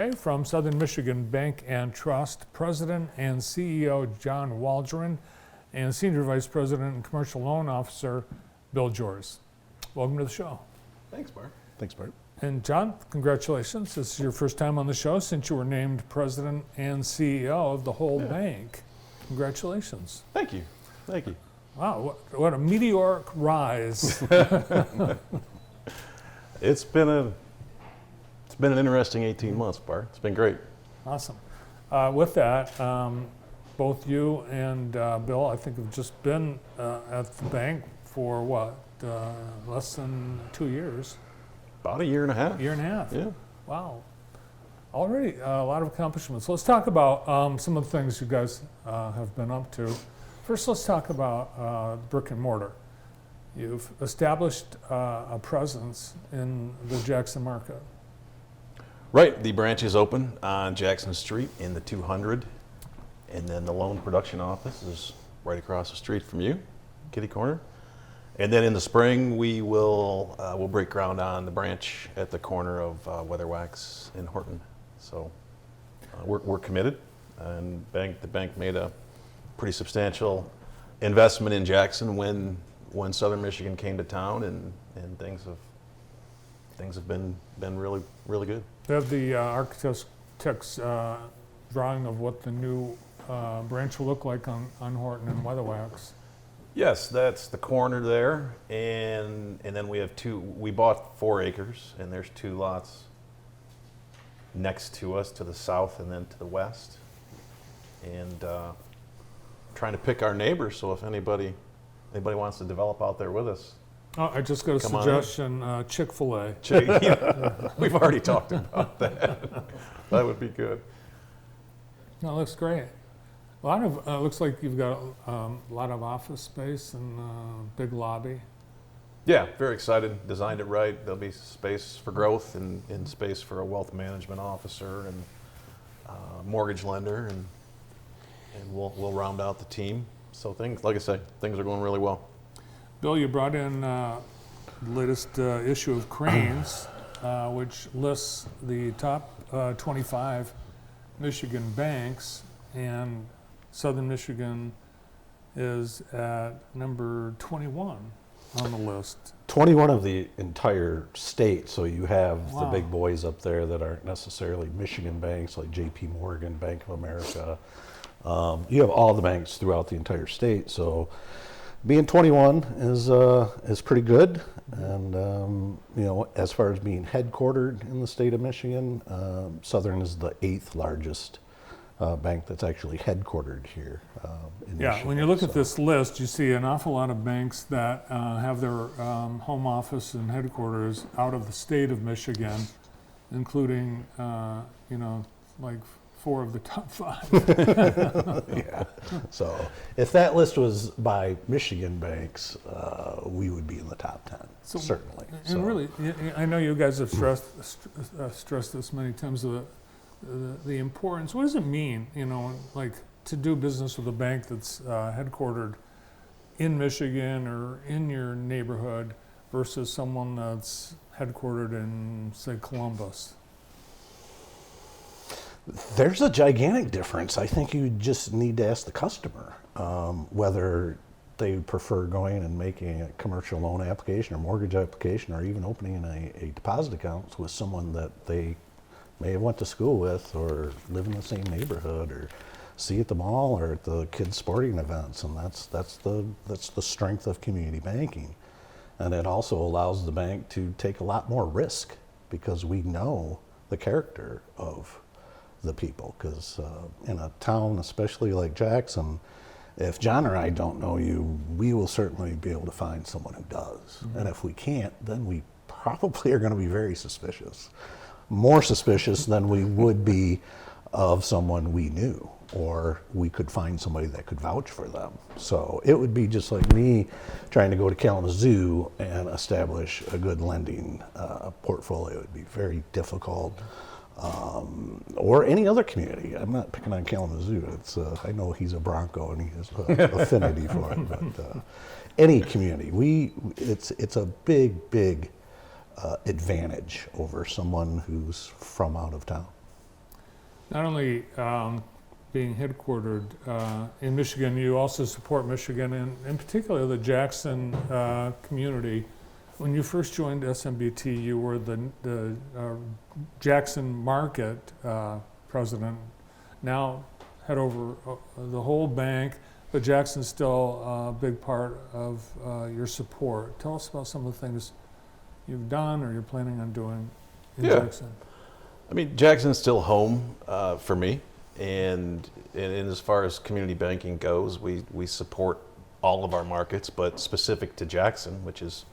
Okay, from Southern Michigan Bank and Trust, President and CEO John Waldron, and Senior Vice President and Commercial Loan Officer Bill Joris. Welcome to the show. Thanks, Bart. Thanks, Bart. And John, congratulations. This is your first time on the show since you were named President and CEO of the whole bank. Congratulations. Thank you. Thank you. Wow, what a meteoric rise. It's been an interesting 18 months, Bart. It's been great. Awesome. With that, both you and Bill, I think, have just been at the bank for what, less than 2 years? About a year and a half. Year and a half. Yeah. Wow. Already a lot of accomplishments. Let's talk about some of the things you guys have been up to. First, let's talk about brick and mortar. You've established a presence in the Jackson market. Right. The branch is open on Jackson Street in the 200, and then the loan production office is right across the street from you, kitty corner. And then in the spring, we'll break ground on the branch at the corner of Weatherwax and Horton. So we're committed, and the bank made a pretty substantial investment in Jackson when Southern Michigan came to town, and things have been really, really good. They have the architect's drawing of what the new branch will look like on Horton and Weatherwax. Yes, that's the corner there, and then we bought 4 acres, and there's 2 lots next to us to the south and then to the west. And trying to pick our neighbors, so if anybody wants to develop out there with us. Oh, I just got a Come on suggestion, Chick-fil-A. We've already talked about that. That would be good. No, it looks great. A lot of, looks like you've got a lot of office space and big lobby. Yeah, very excited. Designed it right. There'll be space for growth and space for a wealth management officer and mortgage lender, and we'll round out the team. So things, like I say, things are going really well. Bill, you brought in the latest issue of Crain's, which lists the top 25 Michigan banks, and Southern Michigan is at number 21 on the list. 21 of the entire state, so you have Wow. the big boys up there that aren't necessarily Michigan banks like JP Morgan, Bank of America. You have all the banks throughout the entire state, so being 21 is pretty good. And as far as being headquartered in the state of Michigan, Southern is the 8th largest bank that's actually headquartered here in Michigan. When you look at this list, you see an awful lot of banks that have their home office and headquarters out of the state of Michigan, including, like 4 of the top 5. Yeah. So if that list was by Michigan banks, we would be in the top 10, certainly. And really, I know you guys have stressed this many times, the importance. What does it mean, like to do business with a bank that's headquartered in Michigan or in your neighborhood versus someone that's headquartered in, say, Columbus? There's a gigantic difference. I think you just need to ask the customer whether they prefer going and making a commercial loan application or mortgage application or even opening a deposit account with someone that they may have went to school with or live in the same neighborhood or see at the mall or at the kids' sporting events. And that's the strength of community banking. And it also allows the bank to take a lot more risk because we know the character of the people. Because in a town, especially like Jackson, if John or I don't know you, we will certainly be able to find someone who does. Mm-hmm. And if we can't, then we probably are going to be very suspicious. More suspicious than we would be of someone we knew, or we could find somebody that could vouch for them. So it would be just like me trying to go to Kalamazoo and establish a good lending portfolio. It would be very difficult. Or any other community. I'm not picking on Kalamazoo. I know he's a Bronco and he has an affinity for it. But any community, it's a big advantage over someone who's from out of town. Not only being headquartered in Michigan, you also support Michigan and in particular the Jackson community. When you first joined SMBT, you were the Jackson Market president. Now head over the whole bank, but Jackson's still a big part of your support. Tell us about some of the things you've done or you're planning on doing in Jackson. I mean, Jackson's still home for me, and as far as community banking goes, we support all of our markets, but specific to Jackson, which is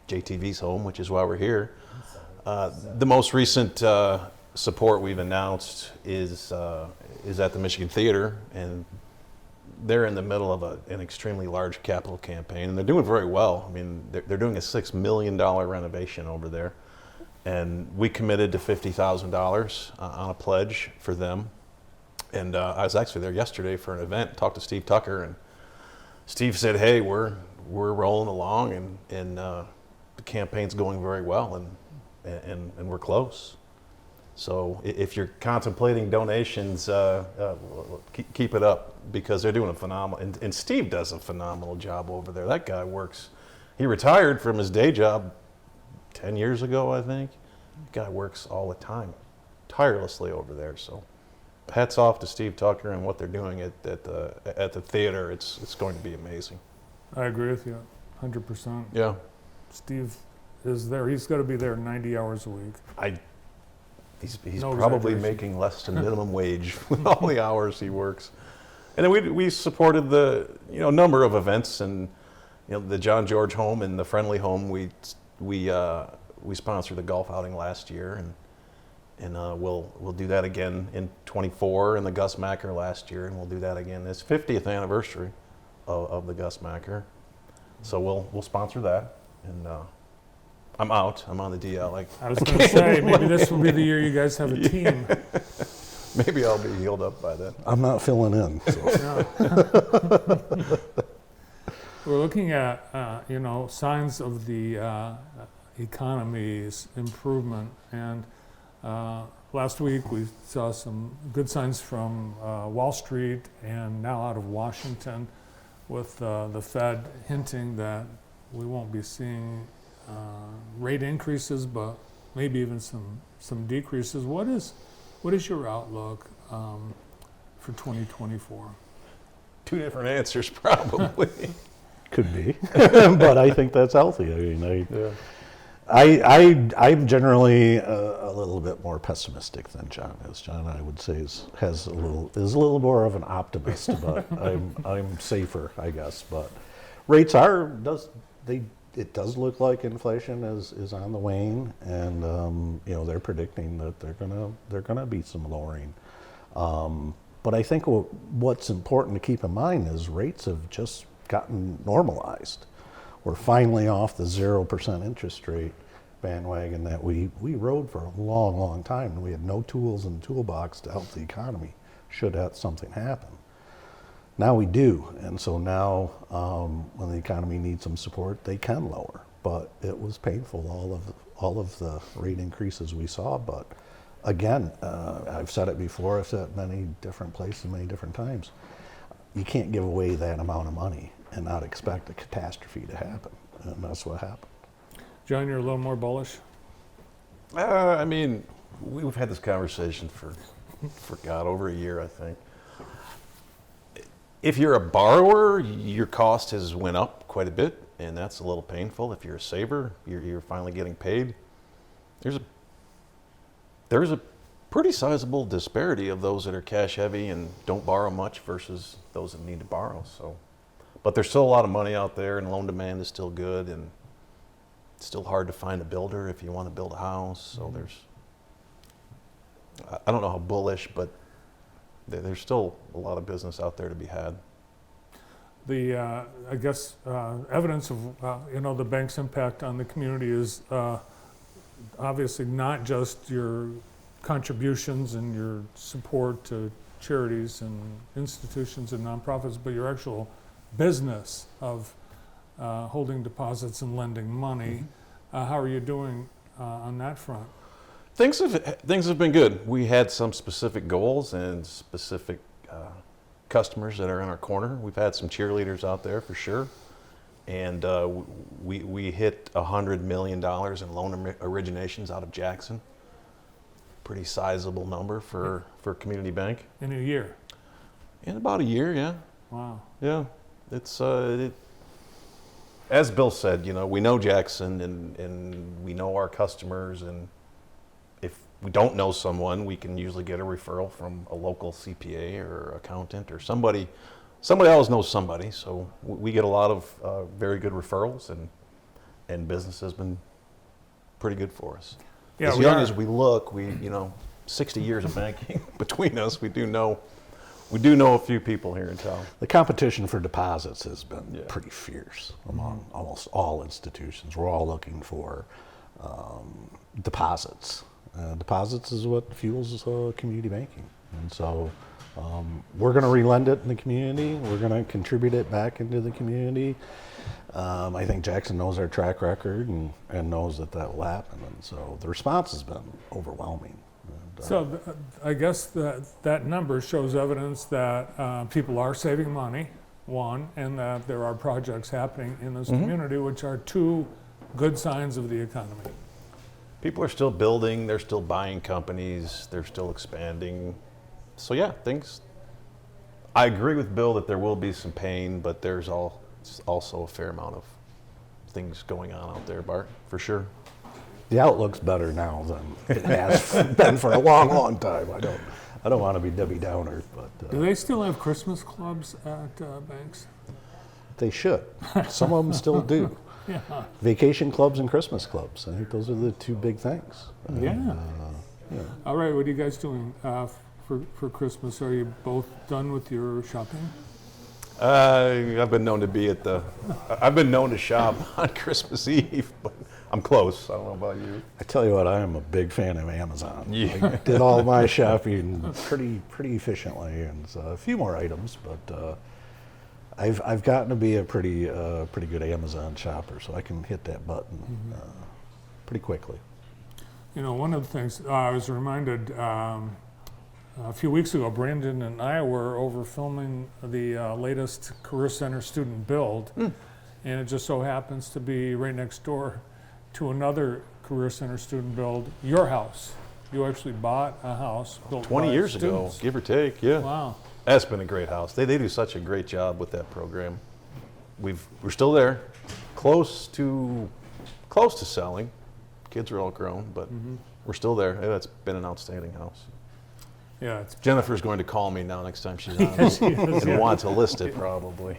JTV's home, which is why we're here. The most recent support we've announced is at the Michigan Theater, and they're in the middle of an extremely large capital campaign, and they're doing very well. I mean, they're doing a $6 million renovation over there, and we committed to $50,000 on a pledge for them. And I was actually there yesterday for an event, talked to Steve Tucker, and Steve said, "Hey, we're rolling along, and the campaign's going very well, and we're close." So if you're contemplating donations, keep it up, because they're doing a phenomenal, and Steve does a phenomenal job over there. That guy works. He retired from his day job 10 years ago, I think. The guy works all the time, tirelessly over there. So hats off to Steve Tucker and what they're doing at the theater. It's going to be amazing. I agree with you 100%. Yeah. Steve is there. He's got to be there 90 hours a week. He's No probably exaggeration. making less than minimum wage with all the hours he works. And then we supported the number of events, and the John George Home and the Friendly Home. We sponsored the golf outing last year, and we'll do that again in '24, and the Gus Macker last year, and we'll do that again. It's 50th anniversary of the Gus Macker, so we'll sponsor that. And I'm out. I'm on the DL. I was going to say, maybe this will be the year you guys have a team. Maybe I'll be healed up by then. I'm not filling in. So. Yeah. We're looking at, signs of the economy's improvement. And last week we saw some good signs from Wall Street and now out of Washington, with the Fed hinting that we won't be seeing rate increases, but maybe even some decreases. What is your outlook for 2024? Two different answers, probably. Could be, but I think that's healthy. I mean, I'm generally a little bit more pessimistic than John is. John, I would say, is a little more of an optimist, but I'm safer, I guess. But rates it does look like inflation is on the wane, and they're predicting that they're gonna be some lowering. But I think what's important to keep in mind is rates have just gotten normalized. We're finally off the 0% interest rate bandwagon that we rode for a long, long time, and we had no tools in the toolbox to help the economy should something happen. Now we do, and so now when the economy needs some support, they can lower. But it was painful, all of the rate increases we saw. But again, I've said it before, I've said it many different places, many different times. You can't give away that amount of money and not expect a catastrophe to happen, and that's what happened. John, you're a little more bullish? I mean, we've had this conversation for God, over a year, I think. If you're a borrower, your cost has went up quite a bit, and that's a little painful. If you're a saver, you're finally getting paid. There's a pretty sizable disparity of those that are cash heavy and don't borrow much versus those that need to borrow. So, but there's still a lot of money out there, and loan demand is still good, and it's still hard to find a builder if you want to build a house. So I don't know how bullish, but there's still a lot of business out there to be had. The I guess evidence of the bank's impact on the community is obviously not just your contributions and your support to charities and institutions and nonprofits, but your actual business of holding deposits and lending money. How are you doing on that front? Things have been good. We had some specific goals and specific customers that are in our corner. We've had some cheerleaders out there for sure, and we hit $100 million in loan originations out of Jackson. Pretty sizable number for a community bank. In a year? In about a year, yeah. Wow. Yeah, it's as Bill said, we know Jackson and we know our customers, and if we don't know someone, we can usually get a referral from a local CPA or accountant or somebody. Somebody always knows somebody, so we get a lot of very good referrals, and business has been pretty good for us. Yeah, As young as we look, 60 years of banking between us, we do know a few people here in town. The competition for deposits has been Yeah. pretty fierce among almost all institutions. We're all looking for deposits. Deposits is what fuels community banking. And so we're going to relend it in the community. We're going to contribute it back into the community. I think Jackson knows our track record and knows that will happen. And so the response has been overwhelming. And, So I guess that number shows evidence that people are saving money, one, and that there are projects happening in this community, which are two good signs of the economy. People are still building, they're still buying companies, they're still expanding. So yeah, I agree with Bill that there will be some pain, but there's also a fair amount of things going on out there, Bart, for sure. the outlook's better now than it has been for a long, long time. I don't want to be Debbie Downer, but Do they still have Christmas clubs at banks? they should. Some of them still do. Yeah. Vacation clubs and Christmas clubs. I think those are the two big things. Yeah. Yeah. All right, what are you guys doing for Christmas? Are you both done with your shopping? I've been known to shop on Christmas Eve, but I'm close. I don't know about you. I tell you what, I am a big fan of Amazon. Yeah. I did all my shopping pretty efficiently, and so a few more items, but I've gotten to be a pretty good Amazon shopper, so I can hit that button pretty quickly. You know, one of the things I was reminded a few weeks ago, Brandon and I were over filming the latest Career Center student build, and it just so happens to be right next door to another Career Center student build, your house. You actually bought a house built 20 by years students. ago, give or take, yeah. Wow. That's been a great house. They do such a great job with that program. We're still there, close to selling. Kids are all grown, but we're still there. It's been an outstanding house. Yeah, it's Jennifer's going to call me now next time she's on and want to list it probably.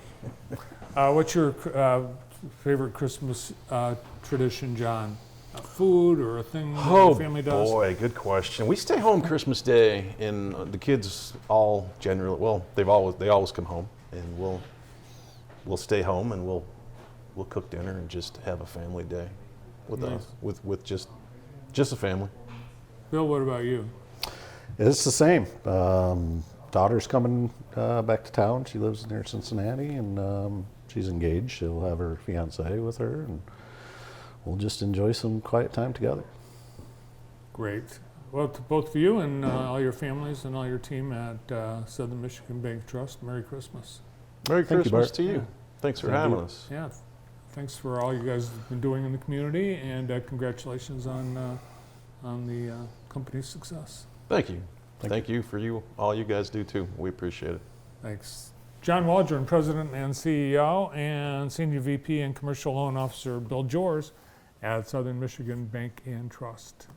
what's your favorite Christmas tradition, John? A food or a thing that your family does? Boy, good question. We stay home Christmas Day, and the kids all generally, well, they always come home, and we'll stay home and we'll cook dinner and just have a family day with Nice. with just a family. Bill, what about you? It's the same. Daughter's coming back to town. She lives near Cincinnati, and she's engaged. She'll have her fiance with her, and we'll just enjoy some quiet time together. Great. Well, to both of you and all your families and all your team at Southern Michigan Bank Trust, Merry Christmas. Merry Thank you, Christmas Bart. to you. Yeah. Thanks for Thank having you. us. Yeah, thanks for all you guys have been doing in the community, and congratulations on the company's success. Thank you. Thank Thank you for all you guys do too. We appreciate it. Thanks. John Waldron, President and CEO, and Senior VP and Commercial Loan Officer Bill Jors at Southern Michigan Bank and Trust.